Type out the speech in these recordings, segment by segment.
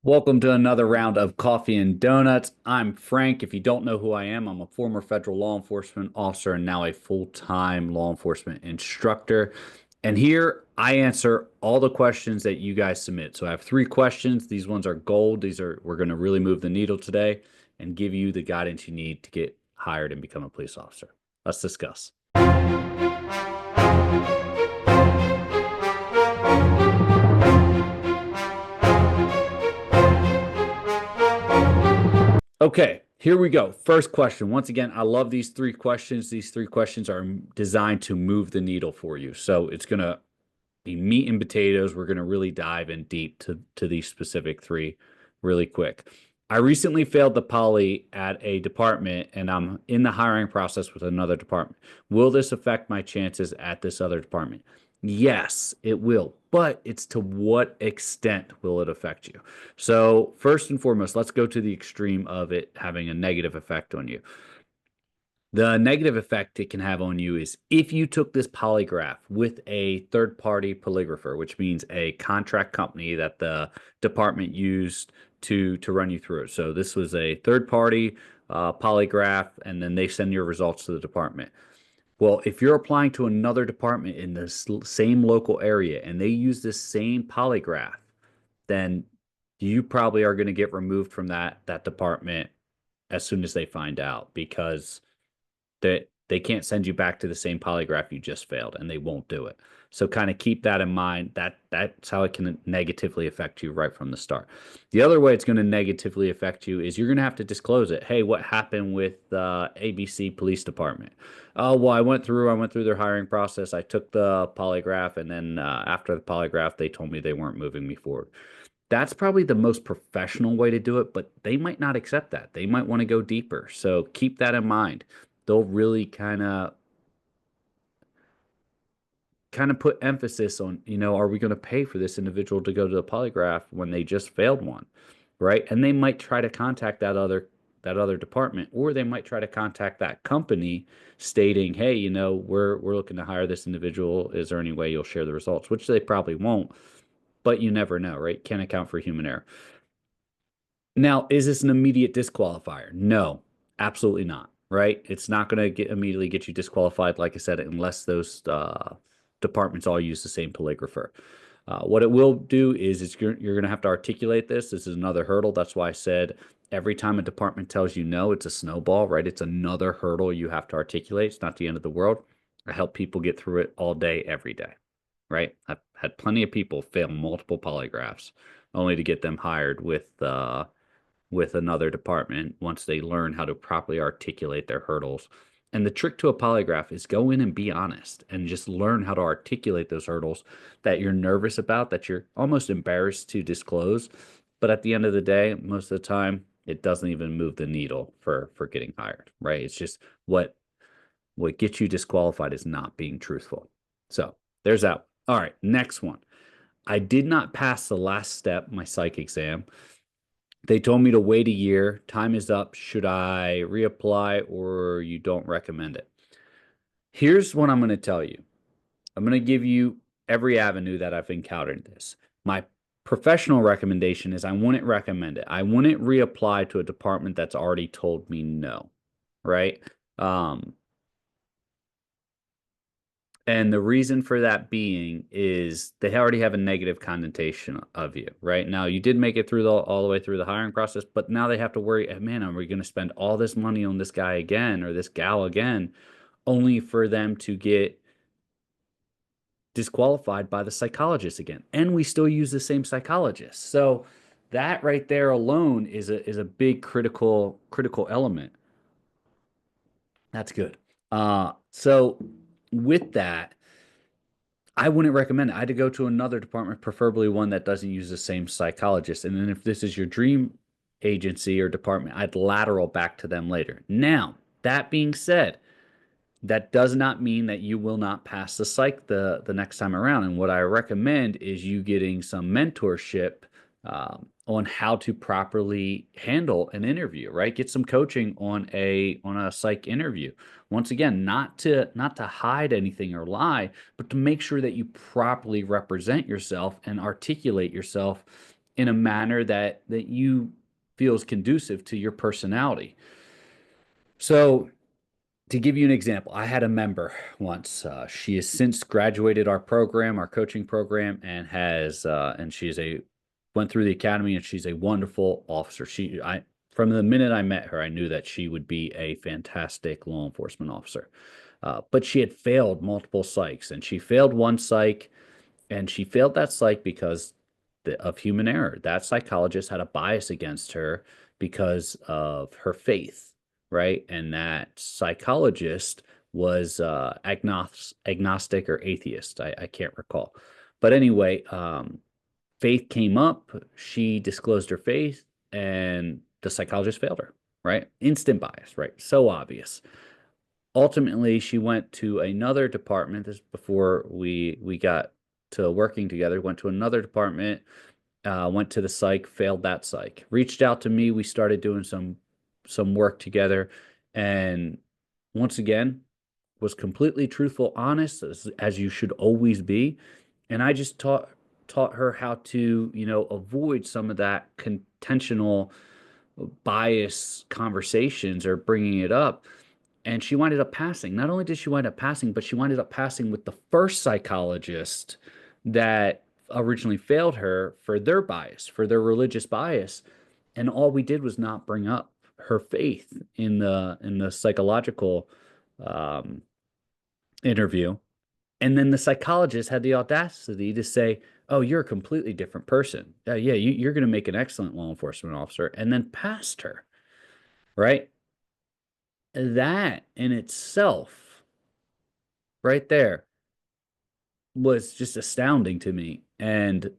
Welcome to another round of Coffee and Donuts. I'm Frank. If you don't know who I am, I'm a former federal law enforcement officer and now a full-time law enforcement instructor. And here I answer all the questions that you guys submit. So I have three questions. These ones are gold. We're going to really move the needle today and give you the guidance you need to get hired and become a police officer. Let's discuss. Okay, here we go. First question. Once again, I love these three questions. These three questions are designed to move the needle for you. So it's going to be meat and potatoes. We're going to really dive in deep to these specific three really quick. I recently failed the poly at a department and I'm in the hiring process with another department. Will this affect my chances at this other department? Yes, it will, but it's to what extent will it affect you? So, first and foremost, let's go to the extreme of it having a negative effect on you. The negative effect it can have on you is if you took this polygraph with a third party polygrapher, which means a contract company that the department used to run you through it. So this was a third party polygraph, and then they send your results to the department. Well, if you're applying to another department in the same local area and they use this same polygraph, then you probably are going to get removed from that department as soon as they find out because they can't send you back to the same polygraph you just failed, and they won't do it. So kind of keep that in mind. That's how it can negatively affect you right from the start. The other way it's going to negatively affect you is you're going to have to disclose it. Hey, what happened with the ABC Police Department? Oh, well, I went through their hiring process. I took the polygraph, and then after the polygraph, they told me they weren't moving me forward. That's probably the most professional way to do it, but they might not accept that. They might want to go deeper. So keep that in mind. They'll really kind of put emphasis on, are we going to pay for this individual to go to the polygraph when they just failed one, right? And they might try to contact that other department, or they might try to contact that company stating, hey, we're looking to hire this individual. Is there any way you'll share the results? Which they probably won't, but you never know, right? Can't account for human error. Now, is this an immediate disqualifier? No, absolutely not. Right? It's not going to immediately get you disqualified, like I said, unless those departments all use the same polygrapher. What it will do is you're going to have to articulate this. This is another hurdle. That's why I said every time a department tells you no, it's a snowball, right? It's another hurdle you have to articulate. It's not the end of the world. I help people get through it all day, every day, right? I've had plenty of people fail multiple polygraphs only to get them hired with another department once they learn how to properly articulate their hurdles. And the trick to a polygraph is go in and be honest and just learn how to articulate those hurdles that you're nervous about, that you're almost embarrassed to disclose. But at the end of the day, most of the time, it doesn't even move the needle for getting hired, right? It's just what gets you disqualified is not being truthful. So there's that. All right, next one. I did not pass the last step, my psych exam. They told me to wait a year. Time is up. Should I reapply or you don't recommend it? Here's what I'm going to tell you. I'm going to give you every avenue that I've encountered this. My professional recommendation is I wouldn't recommend it. I wouldn't reapply to a department that's already told me no, right? Um, And the reason for that being is they already have a negative connotation of you, right? Now, you did make it through all the way through the hiring process, but now they have to worry, man, are we going to spend all this money on this guy again or this gal again, only for them to get disqualified by the psychologist again? And we still use the same psychologist. So that right there alone is a big critical element. That's good. So with that, I wouldn't recommend it. I had to go to another department, preferably one that doesn't use the same psychologist. And then if this is your dream agency or department, I'd lateral back to them later. Now, that being said, that does not mean that you will not pass the psych the next time around. And what I recommend is you getting some mentorship on how to properly handle an interview, right? Get some coaching on a psych interview. Once again, not to hide anything or lie, but to make sure that you properly represent yourself and articulate yourself in a manner that you feel is conducive to your personality. So to give you an example, I had a member once. She has since graduated our program, our coaching program, and she's a went through the academy, and she's a wonderful officer. From the minute I met her, I knew that she would be a fantastic law enforcement officer. But she had failed multiple psychs, and she failed one psych, and she failed that psych because of human error. That psychologist had a bias against her because of her faith, right? And that psychologist was agnostic or atheist. I can't recall. But anyway, faith came up. She disclosed her faith, and the psychologist failed her, right? Instant bias, right? So obvious. Ultimately, she went to another department. This is before we got to working together. Went to another department, went to the psych, failed that psych. Reached out to me. We started doing some work together, and once again, was completely truthful, honest, as you should always be. And I just taught her how to, avoid some of that contentional bias conversations or bringing it up. And she winded up passing. Not only did she wind up passing, but she winded up passing with the first psychologist that originally failed her for their bias, for their religious bias. And all we did was not bring up her faith in the psychological um, interview. And then the psychologist had the audacity to say, "Oh, you're a completely different person. Yeah, you're going to make an excellent law enforcement officer," and then passed her, right? That in itself, right there, was just astounding to me. And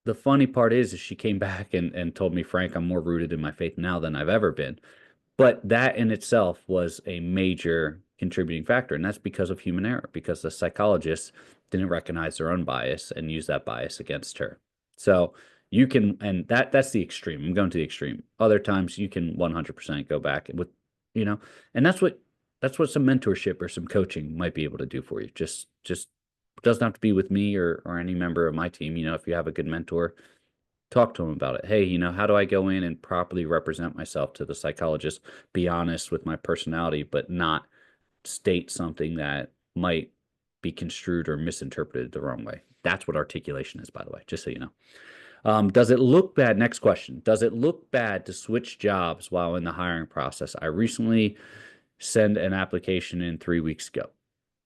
the funny part is she came back and told me, "Frank, I'm more rooted in my faith now than I've ever been." But that in itself was a major contributing factor, and that's because of human error, because the psychologists didn't recognize their own bias and use that bias against her. So you can, and that's the extreme. I'm going to the extreme. Other times you can 100% go back with, you know, and that's what some mentorship or some coaching might be able to do for you. Just doesn't have to be with me or any member of my team. If you have a good mentor, talk to them about it. Hey, how do I go in and properly represent myself to the psychologist, be honest with my personality, but not state something that might be construed or misinterpreted the wrong way? That's what articulation is, by the way, just so you know. Does it look bad? Next question. Does it look bad to switch jobs while in the hiring process? I recently sent an application in 3 weeks ago.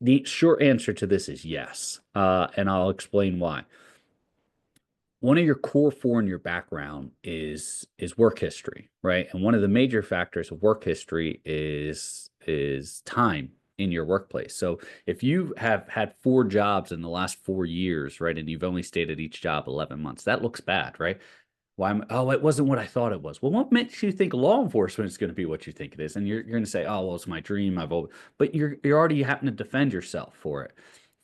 The short answer to this is yes, and I'll explain why. One of your core four in your background is work history, right? And one of the major factors of work history is time in your workplace. So if you have had four jobs in the last 4 years, right, and you've only stayed at each job 11 months, that looks bad, right? Oh, it wasn't what I thought it was. Well, what makes you think law enforcement is going to be what you think it is? And you're going to say, oh, well, it's my dream. But you're already having to defend yourself for it.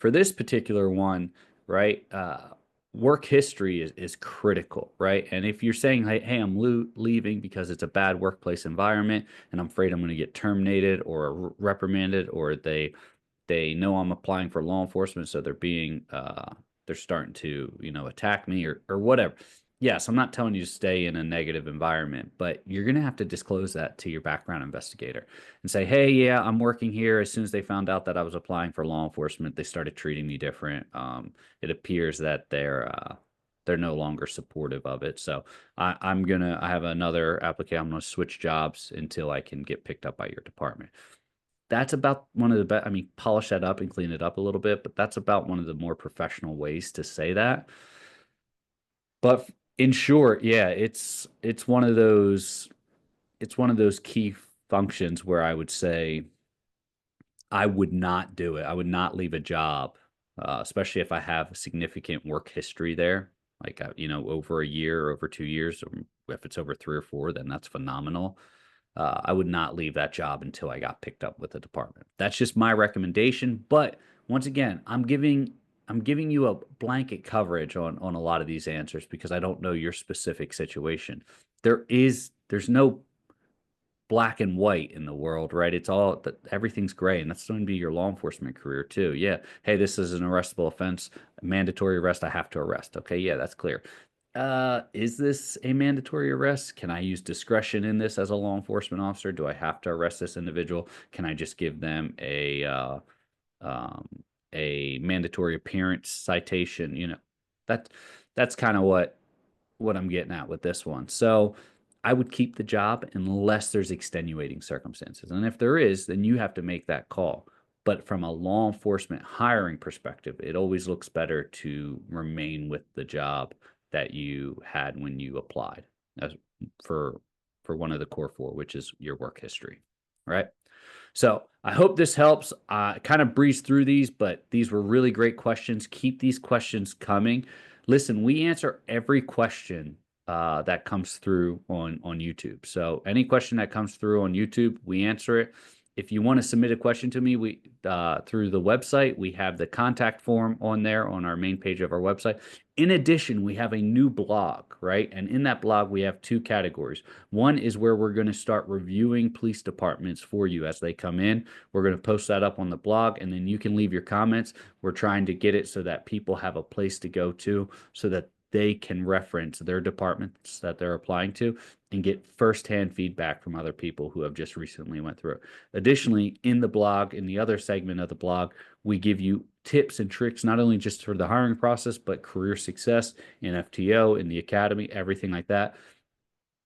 For this particular one, right? Work history is critical, right? And if you're saying, hey, I'm leaving because it's a bad workplace environment and I'm afraid I'm going to get terminated or reprimanded, or they know I'm applying for law enforcement, so they're starting to, attack me or whatever. Yes, I'm not telling you to stay in a negative environment, but you're going to have to disclose that to your background investigator and say, "Hey, yeah, I'm working here. As soon as they found out that I was applying for law enforcement, they started treating me different. It appears that they're no longer supportive of it. So I have another application. I'm gonna switch jobs until I can get picked up by your department." That's about one of the best. I mean, polish that up and clean it up a little bit, but that's about one of the more professional ways to say that. But in short, yeah, it's one of those key functions where I would say I would not do it. I would not leave a job, especially if I have a significant work history there, like over a year, over 2 years, or if it's over 3 or 4, then that's phenomenal. I would not leave that job until I got picked up with the department. That's just my recommendation. But once again, I'm giving you a blanket coverage on a lot of these answers because I don't know your specific situation. There's no black and white in the world, right? It's all that everything's gray, and that's going to be your law enforcement career too. Yeah. Hey, this is an arrestable offense, mandatory arrest. I have to arrest. Okay. Yeah, that's clear. Is this a mandatory arrest? Can I use discretion in this as a law enforcement officer? Do I have to arrest this individual? Can I just give them um, a mandatory appearance citation? That that's kind of what I'm getting at with this one. So I would keep the job unless there's extenuating circumstances. And if there is, then you have to make that call. But from a law enforcement hiring perspective, it always looks better to remain with the job that you had when you applied as for one of the core four, which is your work history. Right. So I hope this helps. I kind of breezed through these, but these were really great questions. Keep these questions coming. Listen, we answer every question that comes through on YouTube. So any question that comes through on YouTube, we answer it. If you want to submit a question to me, we through the website, we have the contact form on there on our main page of our website. In addition, we have a new blog, right? And in that blog, we have two categories. One is where we're going to start reviewing police departments for you as they come in. We're going to post that up on the blog, and then you can leave your comments. We're trying to get it so that people have a place to go to so that they can reference their departments that they're applying to and get firsthand feedback from other people who have just recently went through it. Additionally, in the blog, in the other segment of the blog, we give you tips and tricks, not only just for the hiring process, but career success in FTO, in the academy, everything like that.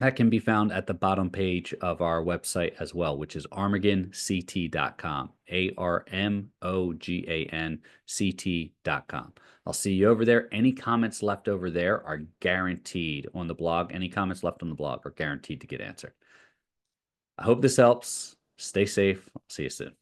That can be found at the bottom page of our website as well, which is armagonct.com, ARMOGANCT.com. I'll see you over there. Any comments left over there are guaranteed on the blog. Any comments left on the blog are guaranteed to get answered. I hope this helps. Stay safe. I'll see you soon.